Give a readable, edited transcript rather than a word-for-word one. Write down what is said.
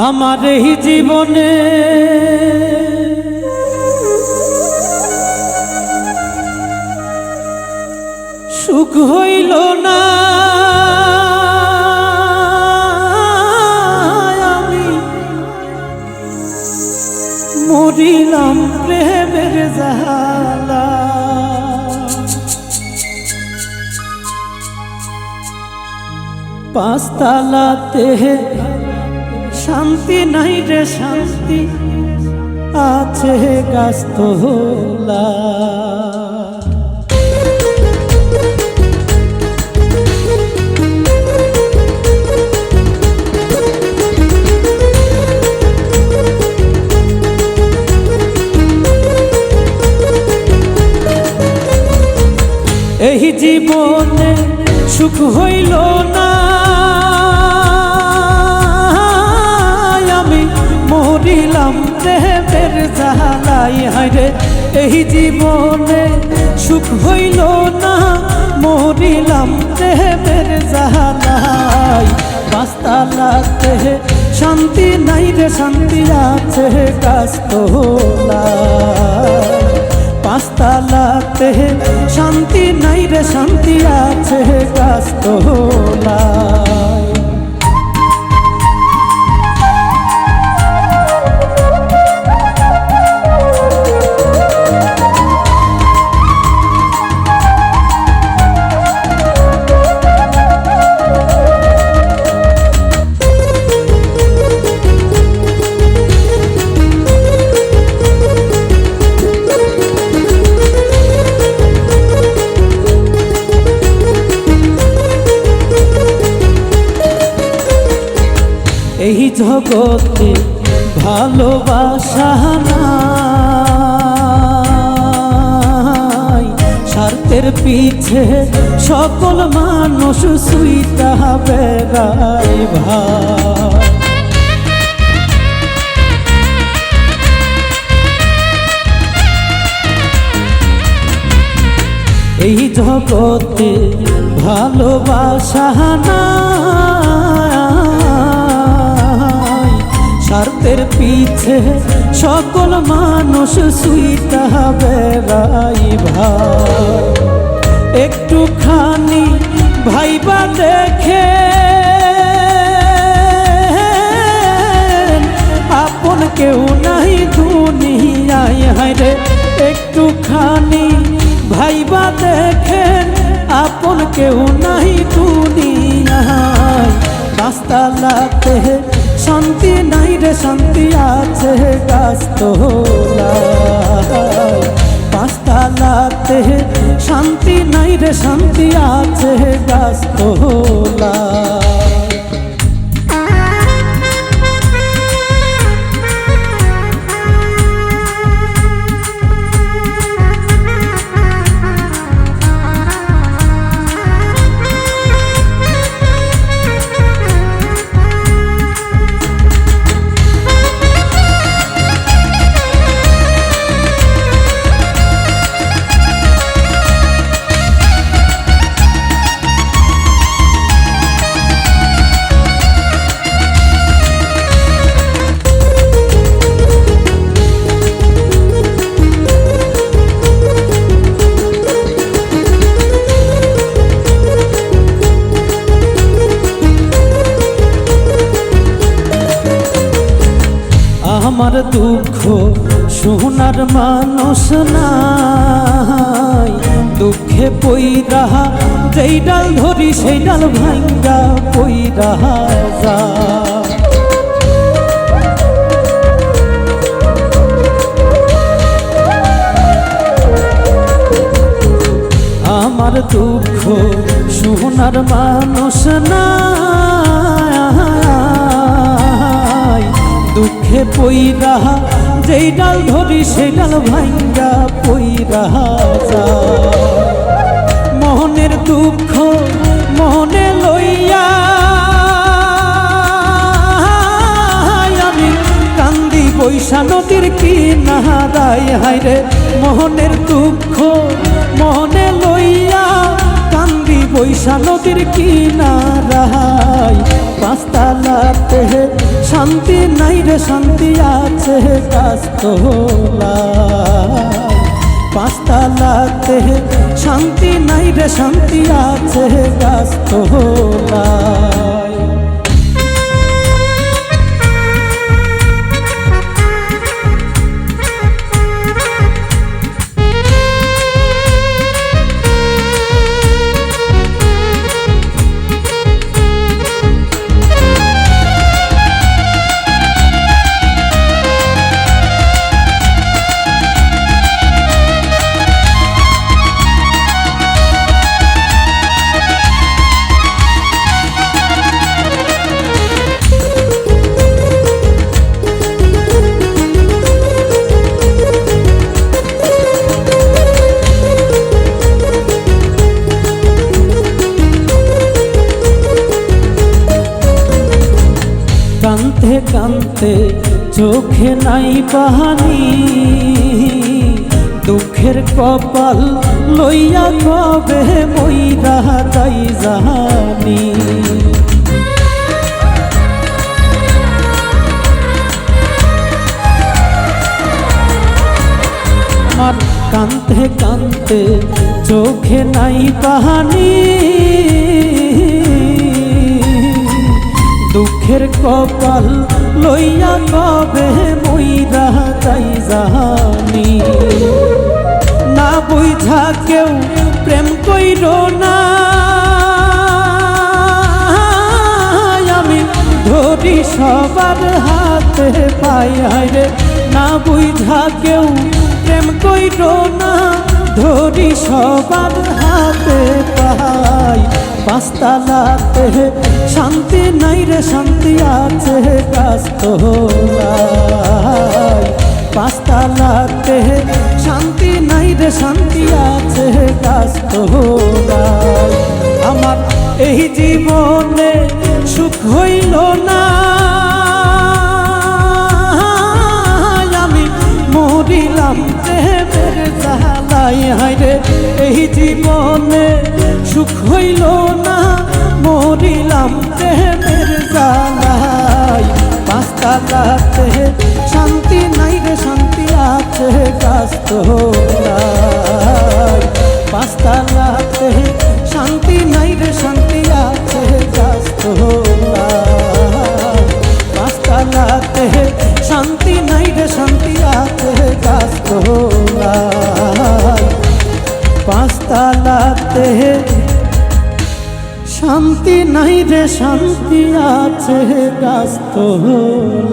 আমার এই জীবনে সুখ হইল না, আমি মরিলাম প্রেমের জ্বালা। পাঁচতলাতে শান্তি নাই রে শান্তি, আছে গাছতলা। এই জীবনে সুখ হইল না, আমি মরিলাম প্রেমের জ্বালায়। হায়রে এই জীবনে সুখ হইল না, মরিলাম প্রেমের জ্বালায়। পাঁচতলাতে শান্তি নাই রে শান্তি, আছে গাছতলা। পাঁচতলাতে শান্তি নাই রে শান্তি, আছে গাছতলা। এই জগতে ভালোবাসা নাই, স্বার্থের পিছে সকল মানুষ সুইটা বেড়ায় ভাই। এই জগতে ভালোবাসা নাই, স্বার্থের পিছে সকল মানুষ সুইটা বেড়াই ভাই। একটুখানি ভাইবা দেখে আপন কেউ নাই দুনিয়ায়। হায়রে একটুখানি ভাইবা দেখেন আপন কেউ নাই দুনিয়ায়। পাঁচতলাতে শান্তি নাই রে শান্তি, আছে গাছতলা। পাঁচতলাতে শান্তি নাই রে শান্তি, আছে গাছতলা। আমার দুঃখ শোনার মানুষ নাই, দুঃখে পইরা যেই ডাল ধরি সেই ডাল ভাঙ্গা পইরা যায়। আমার দুঃখ শোনার মানুষ নাই, দুঃখে পইরা যেই ডাল ধরি সেই ডাল ভাঙ্গা পইরা যায়। মনের দুঃখ মনে লইয়া আমি কান্দি বৈশা নদীর কিনারায়। হায়রে মনের দুঃখ মনে লইয়া কান্দি বৈশা নদীর কিনারায়। পাঁচতলাতে শান্তি নাই রে শান্তি আছে গাছতলায়। পাঁচতলাতে শান্তি নাই রে শান্তি আছে গাছতলায়। কান্তে কান্তে চোখে নাই পানি, দুঃখের কপাল লইয়া কবে মইরা যাই জানি। আর কান্তে কান্তে চোখে নাই পানি, দুঃখের কপাল লইয়া কবে মইরা যাই জানি। না বুঝা কেউ প্রেম কইর না, আমি ধরি সবার হাতে পাই রে। না বুঝা কেউ প্রেম কইর না, ধরি সবার হাতে পাই। পাঁচতলাতে শান্তি নাই রে শান্তি আছে গাছতলায়। পাঁচতলাতে শান্তি নাই রে শান্তি আছে গাছতলায়। আমার এই জীবনে সুখ হইল না, আমি মরিলাম প্রেমের জ্বালায়। হায়রে এই জীবনে সুখ হইল না, মরিলাম প্রেমের জ্বালায়। পাঁচতলাতে শান্তি নাই রে শান্তি আছে গাছতলায়। পাঁচতলাতে শান্তি নাই রে শান্তি আছে গাছতলায়। পাঁচতলাতে শান্তি নাই রে শান্তি আছে গাছতলায়। পাঁচতলাতে শান্তি নাই রে শান্তি আছে গাছতলায়।